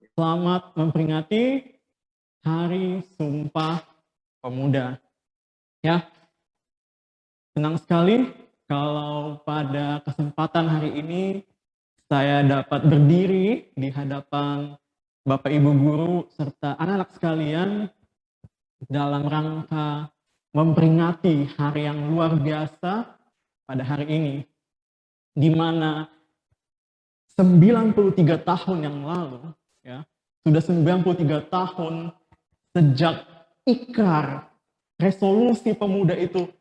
Selamat memperingati Hari Sumpah Pemuda. Ya, senang sekali kalau pada kesempatan hari ini saya dapat berdiri di hadapan Bapak Ibu guru serta anak-anak sekalian dalam rangka memperingati hari yang luar biasa pada hari ini, di mana 93 tahun yang lalu, ya, sudah 93 tahun sejak ikrar resolusi pemuda itu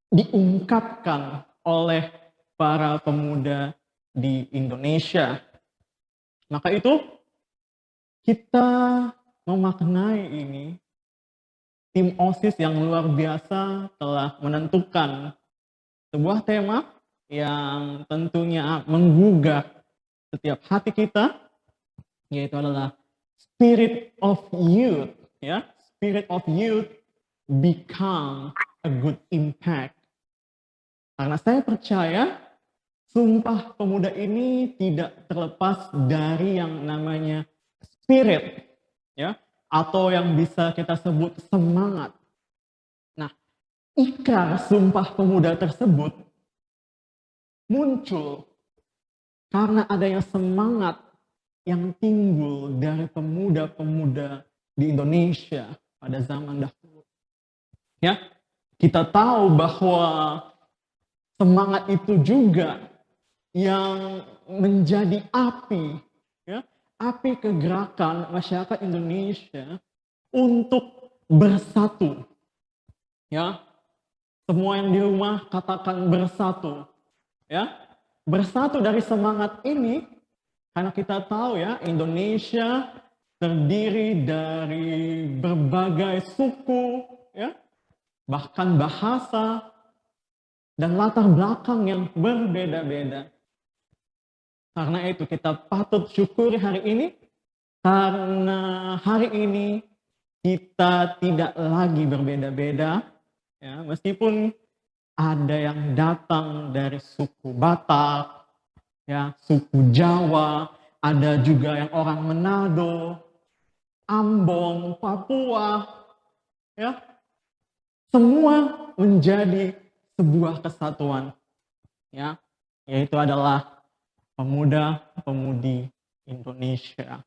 diungkapkan oleh para pemuda di Indonesia. Maka itu kita memaknai ini, tim OSIS yang luar biasa telah menentukan sebuah tema yang tentunya menggugah setiap hati kita, yaitu adalah spirit of youth, ya, spirit of youth become a good impact. Karena saya percaya Sumpah Pemuda ini tidak terlepas dari yang namanya spirit, ya, atau yang bisa kita sebut semangat. Nah, ikrar Sumpah Pemuda tersebut muncul karena adanya semangat yang timbul dari pemuda-pemuda di Indonesia pada zaman dahulu. Ya, kita tahu bahwa semangat itu juga yang menjadi api, ya, api kegerakan masyarakat Indonesia untuk bersatu. Ya, semua yang di rumah katakan bersatu. Ya, bersatu dari semangat ini, karena kita tahu ya Indonesia terdiri dari berbagai suku, ya, bahkan bahasa dan latar belakang yang berbeda-beda. Karena itu kita patut syukuri hari ini, karena hari ini kita tidak lagi berbeda-beda, ya, meskipun ada yang datang dari suku Batak, ya, suku Jawa, ada juga yang orang Manado, Ambon, Papua, ya, semua menjadi sebuah kesatuan, ya, yaitu adalah pemuda-pemudi Indonesia.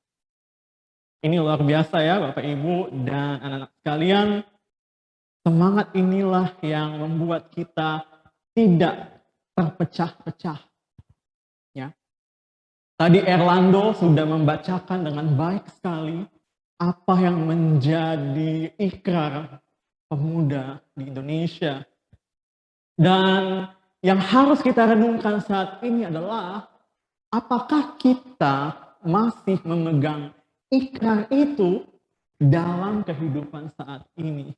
Ini luar biasa ya Bapak Ibu dan anak-anak sekalian. Semangat inilah yang membuat kita tidak terpecah-pecah. Ya. Tadi Erlando sudah membacakan dengan baik sekali apa yang menjadi ikrar pemuda di Indonesia. Dan yang harus kita renungkan saat ini adalah apakah kita masih memegang ikrar itu dalam kehidupan saat ini?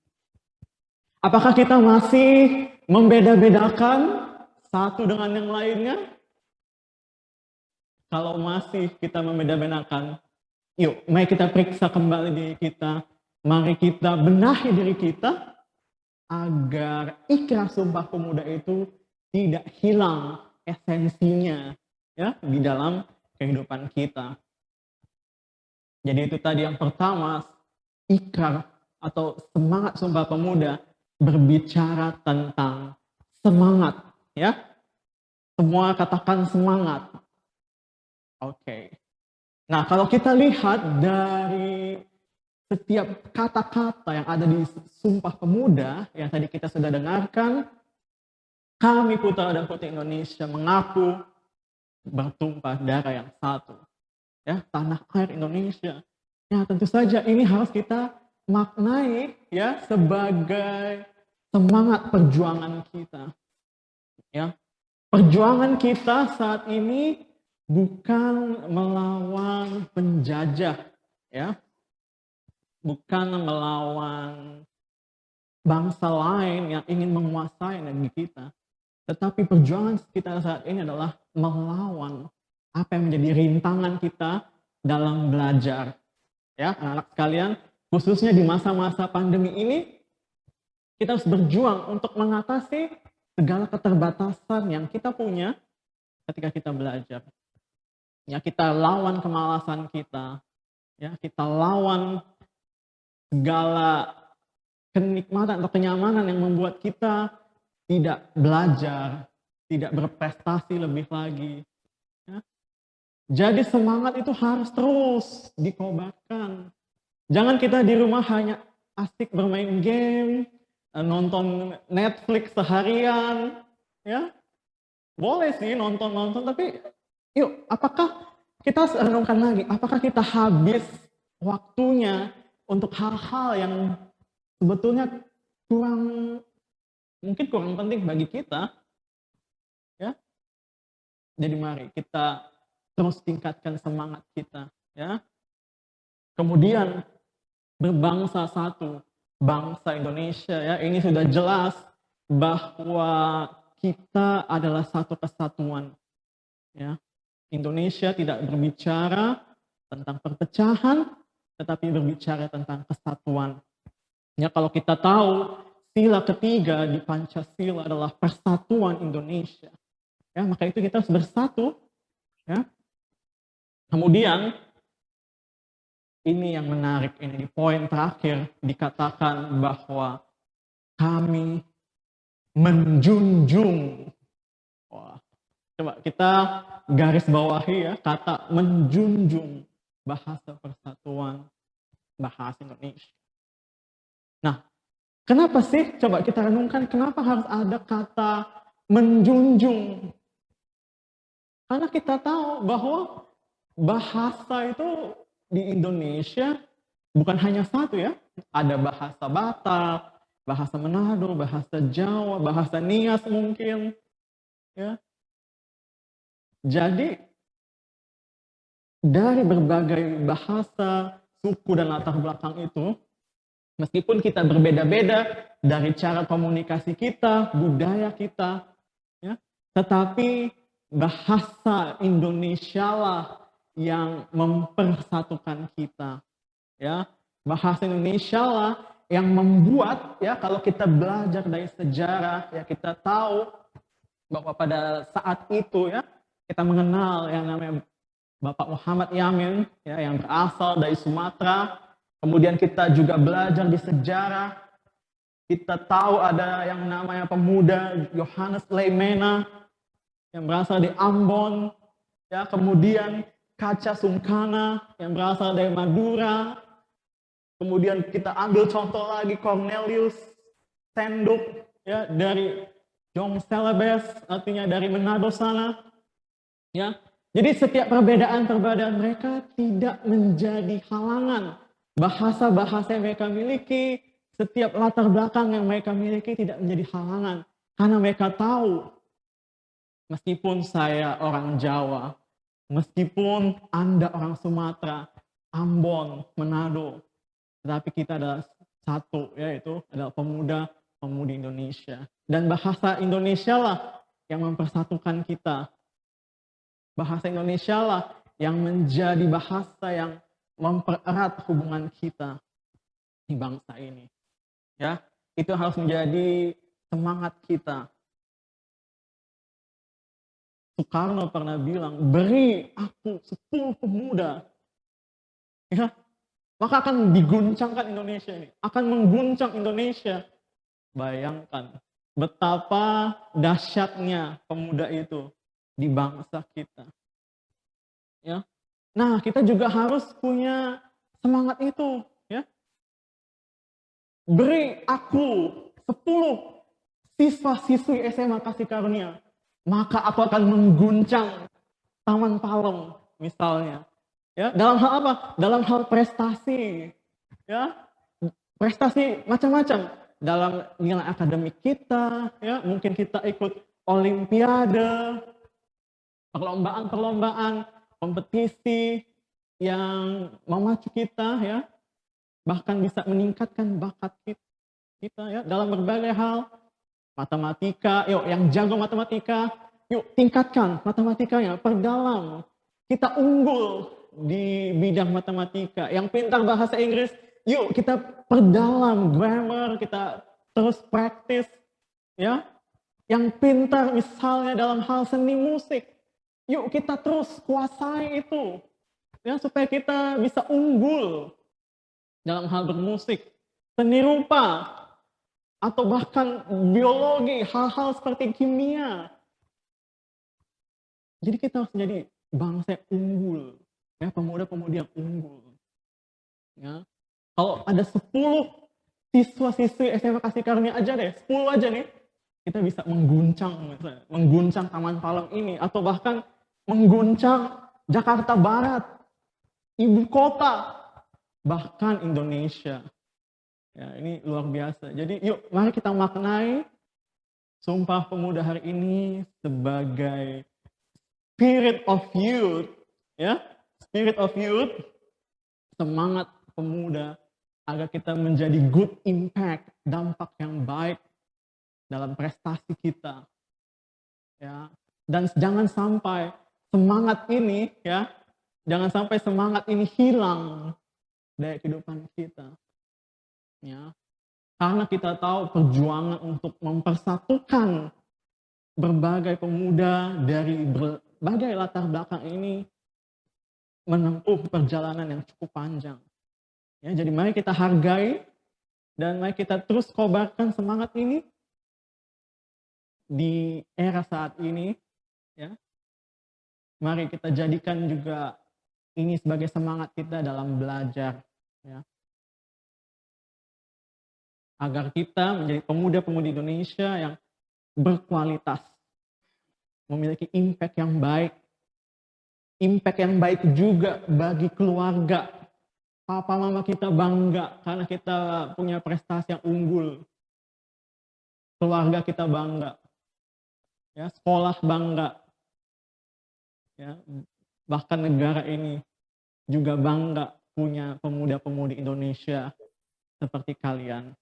Apakah kita masih membeda-bedakan satu dengan yang lainnya? Kalau masih kita membeda-bedakan, yuk mari kita periksa kembali diri kita, mari kita benahi diri kita agar ikrar Sumpah Pemuda itu tidak hilang esensinya, ya, di dalam kehidupan kita. Jadi itu tadi yang pertama, ikrar atau semangat Sumpah Pemuda berbicara tentang semangat, ya. Semua katakan semangat. Oke. Nah, kalau kita lihat dari setiap kata-kata yang ada di Sumpah Pemuda yang tadi kita sudah dengarkan, kami putra dan putri Indonesia mengaku bertumpah darah yang satu, ya, tanah air Indonesia. Ya, tentu saja ini harus kita maknai ya sebagai semangat perjuangan kita. Ya. Perjuangan kita saat ini bukan melawan penjajah, ya. Bukan melawan bangsa lain yang ingin menguasai negeri kita. Tetapi perjuangan kita saat ini adalah melawan apa yang menjadi rintangan kita dalam belajar. Ya, anak-anak sekalian, khususnya di masa-masa pandemi ini, kita harus berjuang untuk mengatasi segala keterbatasan yang kita punya ketika kita belajar. Ya, kita lawan kemalasan kita, Ya, kita lawan segala kenikmatan atau kenyamanan yang membuat kita tidak belajar, tidak berprestasi lebih lagi. Ya. Jadi semangat itu harus terus dikobarkan. Jangan kita di rumah hanya asik bermain game, nonton Netflix seharian, ya. Boleh sih nonton-nonton, tapi yuk, apakah kita harus renungkan lagi, apakah kita habis waktunya untuk hal-hal yang sebetulnya kurang, mungkin kurang penting bagi kita, ya. Jadi mari kita terus tingkatkan semangat kita, ya. Kemudian berbangsa satu, bangsa Indonesia, ya. Ini sudah jelas bahwa kita adalah satu kesatuan, ya. Indonesia tidak berbicara tentang perpecahan, tetapi berbicara tentang kesatuan. Ya, kalau kita tahu sila ketiga di Pancasila adalah persatuan Indonesia, ya, maka itu kita harus bersatu, ya. Kemudian ini yang menarik, ini di poin terakhir dikatakan bahwa kami menjunjung. Wah, coba kita garis bawahi ya, kata menjunjung bahasa persatuan, bahasa Indonesia. Nah, kenapa sih? Coba kita renungkan, kenapa harus ada kata menjunjung? Karena kita tahu bahwa bahasa itu di Indonesia bukan hanya satu ya. Ada bahasa Batak, bahasa Manado, bahasa Jawa, bahasa Nias mungkin. Ya. Jadi dari berbagai bahasa, suku dan latar belakang itu, meskipun kita berbeda-beda dari cara komunikasi kita, budaya kita, ya, tetapi bahasa Indonesia lah yang mempersatukan kita, ya. Bahasa Indonesia lah yang membuat, ya, kalau kita belajar dari sejarah, ya, kita tahu bahwa pada saat itu, ya, kita mengenal yang namanya Bapak Muhammad Yamin, ya, yang berasal dari Sumatera. Kemudian kita juga belajar di sejarah, kita tahu ada yang namanya pemuda Yohanes Leimena yang berasal dari Ambon, ya, kemudian Kaca Sungkana yang berasal dari Madura, kemudian kita ambil contoh lagi Cornelius Tenduk, ya, dari Jong Celebes, artinya dari Manado sana, ya. Jadi setiap perbedaan-perbedaan mereka tidak menjadi halangan. Bahasa-bahasa yang mereka miliki, setiap latar belakang yang mereka miliki tidak menjadi halangan. Karena mereka tahu, meskipun saya orang Jawa, meskipun Anda orang Sumatera, Ambon, Manado, tetapi kita adalah satu, yaitu adalah pemuda-pemudi Indonesia. Dan bahasa Indonesia lah yang mempersatukan kita. Bahasa Indonesia lah yang menjadi bahasa yang mempererat hubungan kita di bangsa ini. Ya, itu harus menjadi semangat kita. Soekarno pernah bilang, beri aku 10 pemuda, ya, maka akan diguncangkan Indonesia ini, akan mengguncang Indonesia. Bayangkan betapa dahsyatnya pemuda itu di bangsa kita. Ya. Nah, kita juga harus punya semangat itu, ya. Beri aku 10 siswa-siswi SMA Kasih Karunia, maka aku akan mengguncang Taman Palem misalnya. Ya, dalam hal apa? Dalam hal prestasi. Ya. Prestasi macam-macam dalam nilai akademik kita, ya, mungkin kita ikut olimpiade, perlombaan-perlombaan, kompetisi yang memacu kita, ya, bahkan bisa meningkatkan bakat kita, ya, dalam berbagai hal. Matematika, yuk yang jago matematika, yuk tingkatkan matematikanya, perdalam. Kita unggul di bidang matematika. Yang pintar bahasa Inggris, yuk kita perdalam grammar, kita terus praktis, ya. Yang pintar misalnya dalam hal seni musik, yuk kita terus kuasai itu. ya supaya kita bisa unggul dalam hal bermusik, seni rupa, atau bahkan biologi, hal-hal seperti kimia. Jadi kita harus menjadi bangsa yang unggul, ya pemuda-pemudi yang unggul. Ya. Kalau ada 10 siswa-siswi SMA Kasih Karunia aja deh, 10 aja nih, kita bisa mengguncang Taman Palem ini, atau bahkan mengguncang Jakarta Barat, ibu kota, bahkan Indonesia. Ya, ini luar biasa. Jadi yuk mari kita maknai Sumpah Pemuda hari ini sebagai spirit of youth, ya, spirit of youth, semangat pemuda agar kita menjadi good impact, dampak yang baik dalam prestasi kita, ya. Dan jangan sampai semangat ini, ya, jangan sampai semangat ini hilang dari kehidupan kita, ya. Karena kita tahu perjuangan untuk mempersatukan berbagai pemuda dari berbagai latar belakang ini menempuh perjalanan yang cukup panjang. Ya, jadi mari kita hargai dan mari kita terus kobarkan semangat ini di era saat ini. Ya. Mari kita jadikan juga ini sebagai semangat kita dalam belajar. Ya. Agar kita menjadi pemuda-pemudi Indonesia yang berkualitas, memiliki impact yang baik juga bagi keluarga. Papa mama kita bangga karena kita punya prestasi yang unggul. Keluarga kita bangga, ya, sekolah bangga, ya, bahkan negara ini juga bangga punya pemuda-pemudi Indonesia seperti kalian.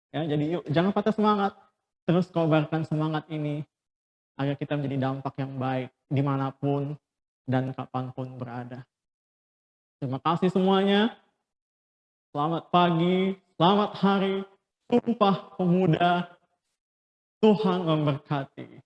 Ya, jadi yuk jangan patah semangat, terus kobarkan semangat ini agar kita menjadi dampak yang baik dimanapun dan kapanpun berada. Terima kasih semuanya. Selamat pagi, selamat hari Sumpah Pemuda. Tuhan memberkati.